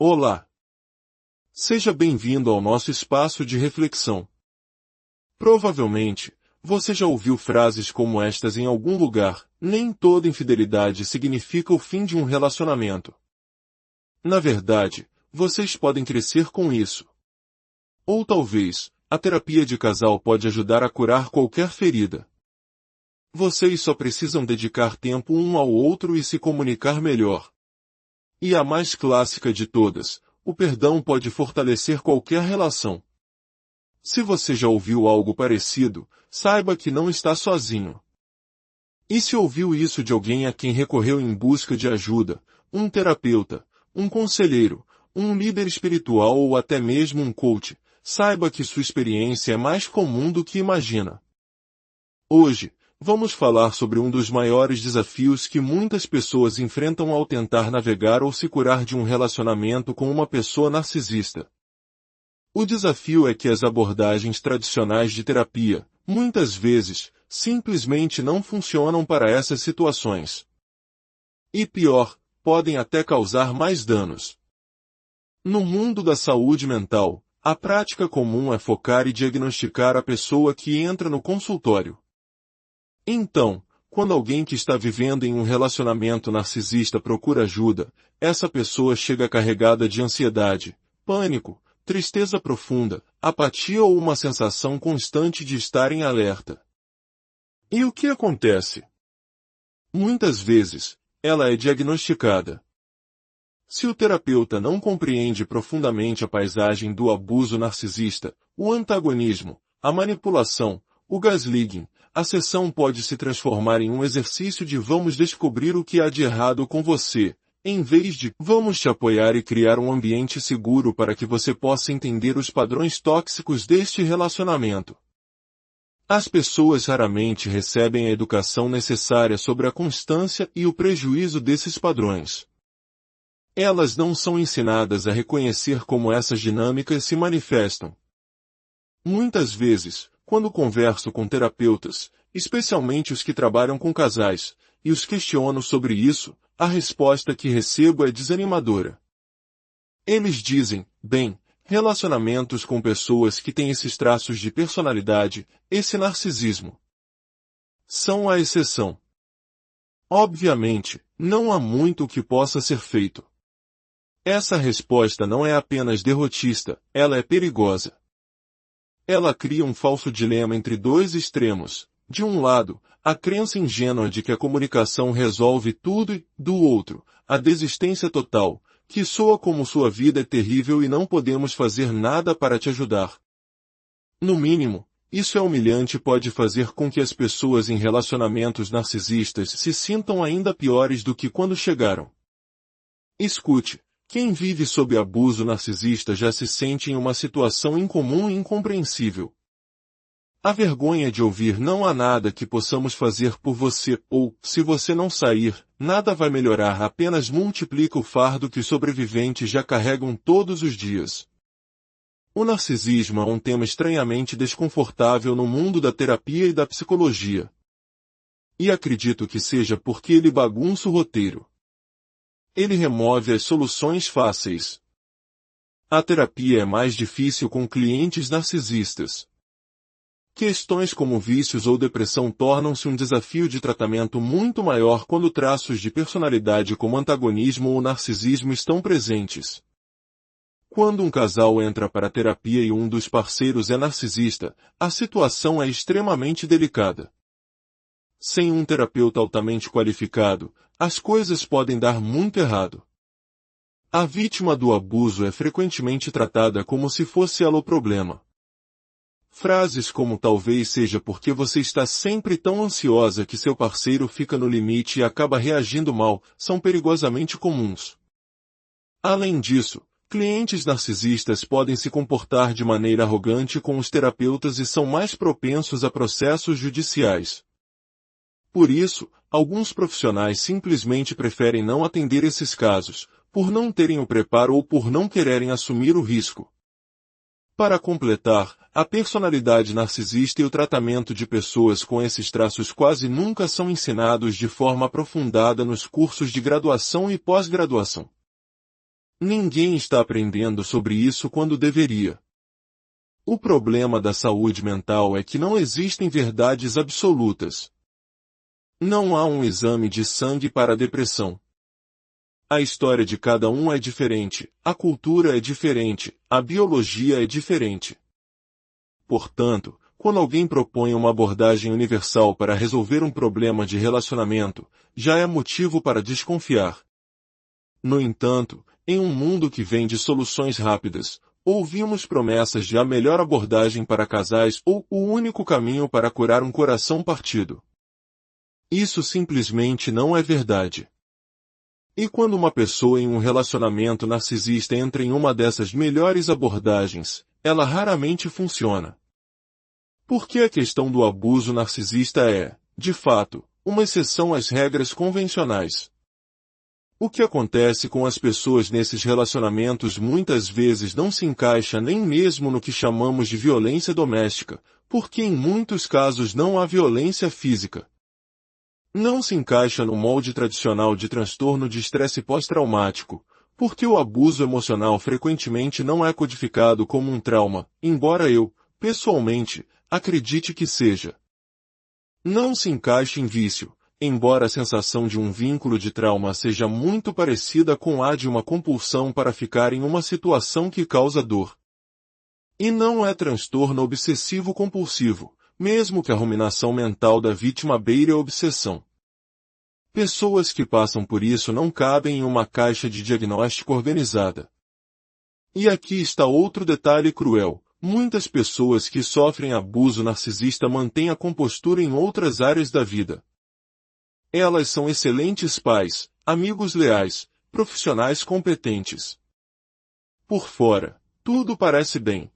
Olá! Seja bem-vindo ao nosso espaço de reflexão. Provavelmente, você já ouviu frases como estas em algum lugar: nem toda infidelidade significa o fim de um relacionamento. Na verdade, vocês podem crescer com isso. Ou talvez, a terapia de casal pode ajudar a curar qualquer ferida. Vocês só precisam dedicar tempo um ao outro e se comunicar melhor. E a mais clássica de todas: o perdão pode fortalecer qualquer relação. Se você já ouviu algo parecido, saiba que não está sozinho. E se ouviu isso de alguém a quem recorreu em busca de ajuda, um terapeuta, um conselheiro, um líder espiritual ou até mesmo um coach, saiba que sua experiência é mais comum do que imagina. Hoje, vamos falar sobre um dos maiores desafios que muitas pessoas enfrentam ao tentar navegar ou se curar de um relacionamento com uma pessoa narcisista. O desafio é que as abordagens tradicionais de terapia, muitas vezes, simplesmente não funcionam para essas situações. E pior, podem até causar mais danos. No mundo da saúde mental, a prática comum é focar e diagnosticar a pessoa que entra no consultório. Então, quando alguém que está vivendo em um relacionamento narcisista procura ajuda, essa pessoa chega carregada de ansiedade, pânico, tristeza profunda, apatia ou uma sensação constante de estar em alerta. E o que acontece? Muitas vezes, ela é diagnosticada. Se o terapeuta não compreende profundamente a paisagem do abuso narcisista, o antagonismo, a manipulação, o gaslighting, a sessão pode se transformar em um exercício de vamos descobrir o que há de errado com você, em vez de vamos te apoiar e criar um ambiente seguro para que você possa entender os padrões tóxicos deste relacionamento. As pessoas raramente recebem a educação necessária sobre a constância e o prejuízo desses padrões. Elas não são ensinadas a reconhecer como essas dinâmicas se manifestam. Muitas vezes, quando converso com terapeutas, especialmente os que trabalham com casais, e os questiono sobre isso, a resposta que recebo é desanimadora. Eles dizem, bem, relacionamentos com pessoas que têm esses traços de personalidade, esse narcisismo, são a exceção. Obviamente, não há muito que possa ser feito. Essa resposta não é apenas derrotista, ela é perigosa. Ela cria um falso dilema entre dois extremos. De um lado, a crença ingênua de que a comunicação resolve tudo e, do outro, a desistência total, que soa como sua vida é terrível e não podemos fazer nada para te ajudar. No mínimo, isso é humilhante e pode fazer com que as pessoas em relacionamentos narcisistas se sintam ainda piores do que quando chegaram. Escute. Quem vive sob abuso narcisista já se sente em uma situação incomum e incompreensível. A vergonha de ouvir não há nada que possamos fazer por você, ou, se você não sair, nada vai melhorar, apenas multiplica o fardo que os sobreviventes já carregam todos os dias. O narcisismo é um tema estranhamente desconfortável no mundo da terapia e da psicologia. E acredito que seja porque ele bagunça o roteiro. Ele remove as soluções fáceis. A terapia é mais difícil com clientes narcisistas. Questões como vícios ou depressão tornam-se um desafio de tratamento muito maior quando traços de personalidade como antagonismo ou narcisismo estão presentes. Quando um casal entra para a terapia e um dos parceiros é narcisista, a situação é extremamente delicada. Sem um terapeuta altamente qualificado, as coisas podem dar muito errado. A vítima do abuso é frequentemente tratada como se fosse ela o problema. Frases como talvez seja porque você está sempre tão ansiosa que seu parceiro fica no limite e acaba reagindo mal, são perigosamente comuns. Além disso, clientes narcisistas podem se comportar de maneira arrogante com os terapeutas e são mais propensos a processos judiciais. Por isso, alguns profissionais simplesmente preferem não atender esses casos, por não terem o preparo ou por não quererem assumir o risco. Para completar, a personalidade narcisista e o tratamento de pessoas com esses traços quase nunca são ensinados de forma aprofundada nos cursos de graduação e pós-graduação. Ninguém está aprendendo sobre isso quando deveria. O problema da saúde mental é que não existem verdades absolutas. Não há um exame de sangue para a depressão. A história de cada um é diferente, a cultura é diferente, a biologia é diferente. Portanto, quando alguém propõe uma abordagem universal para resolver um problema de relacionamento, já é motivo para desconfiar. No entanto, em um mundo que vende soluções rápidas, ouvimos promessas de a melhor abordagem para casais ou o único caminho para curar um coração partido. Isso simplesmente não é verdade. E quando uma pessoa em um relacionamento narcisista entra em uma dessas melhores abordagens, ela raramente funciona. Porque a questão do abuso narcisista é, de fato, uma exceção às regras convencionais. O que acontece com as pessoas nesses relacionamentos muitas vezes não se encaixa nem mesmo no que chamamos de violência doméstica, porque em muitos casos não há violência física. Não se encaixa no molde tradicional de transtorno de estresse pós-traumático, porque o abuso emocional frequentemente não é codificado como um trauma, embora eu, pessoalmente, acredite que seja. Não se encaixa em vício, embora a sensação de um vínculo de trauma seja muito parecida com a de uma compulsão para ficar em uma situação que causa dor. E não é transtorno obsessivo-compulsivo, mesmo que a ruminação mental da vítima beire a obsessão. Pessoas que passam por isso não cabem em uma caixa de diagnóstico organizada. E aqui está outro detalhe cruel. Muitas pessoas que sofrem abuso narcisista mantêm a compostura em outras áreas da vida. Elas são excelentes pais, amigos leais, profissionais competentes. Por fora, tudo parece bem.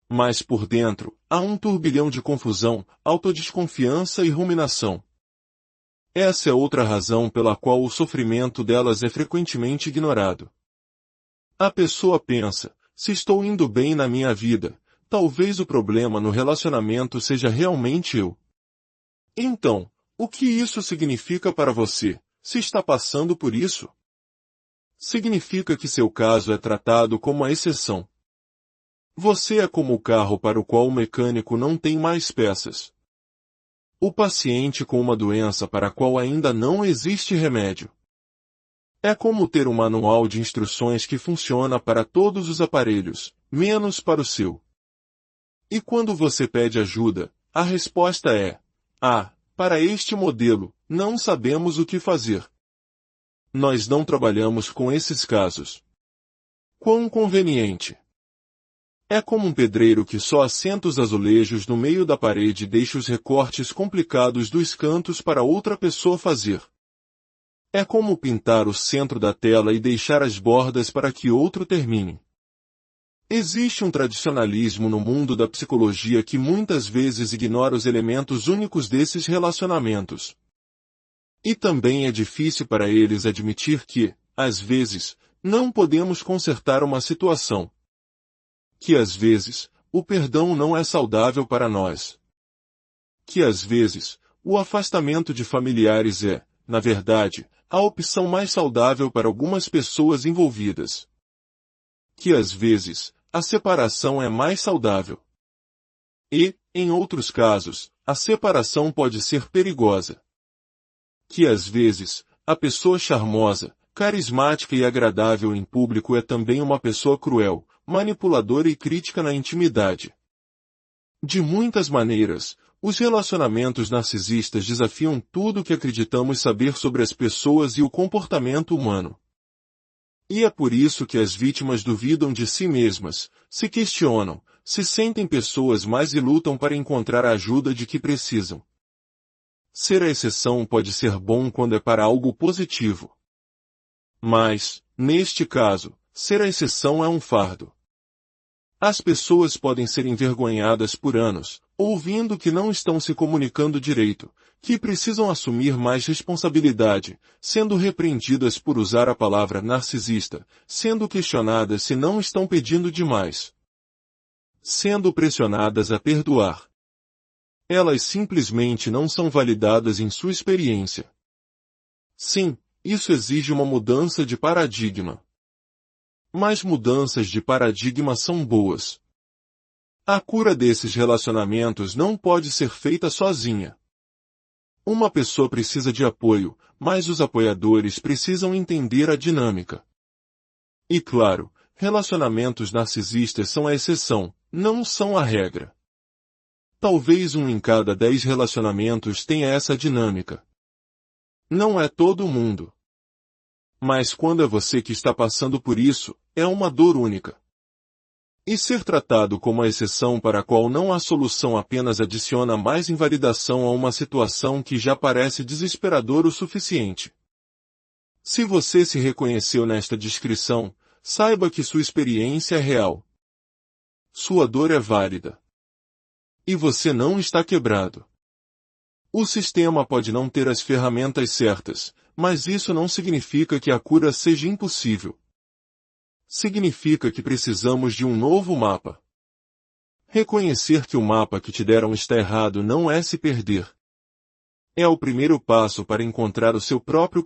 Mas por dentro, há um turbilhão de confusão, autodesconfiança e ruminação. Essa é outra razão pela qual o sofrimento delas é frequentemente ignorado. A pessoa pensa, se estou indo bem na minha vida, talvez o problema no relacionamento seja realmente eu. Então, o que isso significa para você, se está passando por isso? Significa que seu caso é tratado como a exceção. Você é como o carro para o qual o mecânico não tem mais peças. O paciente com uma doença para a qual ainda não existe remédio. É como ter um manual de instruções que funciona para todos os aparelhos, menos para o seu. E quando você pede ajuda, a resposta é: para este modelo, não sabemos o que fazer. Nós não trabalhamos com esses casos. Quão conveniente! É como um pedreiro que só assenta os azulejos no meio da parede e deixa os recortes complicados dos cantos para outra pessoa fazer. É como pintar o centro da tela e deixar as bordas para que outro termine. Existe um tradicionalismo no mundo da psicologia que muitas vezes ignora os elementos únicos desses relacionamentos. E também é difícil para eles admitir que, às vezes, não podemos consertar uma situação. Que às vezes, o perdão não é saudável para nós. Que às vezes, o afastamento de familiares é, na verdade, a opção mais saudável para algumas pessoas envolvidas. Que às vezes, a separação é mais saudável. E, em outros casos, a separação pode ser perigosa. Que às vezes, a pessoa charmosa, carismática e agradável em público é também uma pessoa cruel, manipuladora e crítica na intimidade. De muitas maneiras, os relacionamentos narcisistas desafiam tudo o que acreditamos saber sobre as pessoas e o comportamento humano. E é por isso que as vítimas duvidam de si mesmas, se questionam, se sentem pessoas mais e lutam para encontrar a ajuda de que precisam. Ser a exceção pode ser bom quando é para algo positivo. Mas, neste caso, ser a exceção é um fardo. As pessoas podem ser envergonhadas por anos, ouvindo que não estão se comunicando direito, que precisam assumir mais responsabilidade, sendo repreendidas por usar a palavra narcisista, sendo questionadas se não estão pedindo demais, sendo pressionadas a perdoar. Elas simplesmente não são validadas em sua experiência. Sim, isso exige uma mudança de paradigma. mas mudanças de paradigma são boas. A cura desses relacionamentos não pode ser feita sozinha. Uma pessoa precisa de apoio, mas os apoiadores precisam entender a dinâmica. E claro, relacionamentos narcisistas são a exceção, não são a regra. Talvez 1 em cada 10 relacionamentos tenha essa dinâmica. Não é todo mundo. Mas quando é você que está passando por isso, é uma dor única. E ser tratado como a exceção para a qual não há solução apenas adiciona mais invalidação a uma situação que já parece desesperadora o suficiente. Se você se reconheceu nesta descrição, saiba que sua experiência é real. Sua dor é válida. E você não está quebrado. O sistema pode não ter as ferramentas certas, mas isso não significa que a cura seja impossível. Significa que precisamos de um novo mapa. Reconhecer que o mapa que te deram está errado não é se perder. É o primeiro passo para encontrar o seu próprio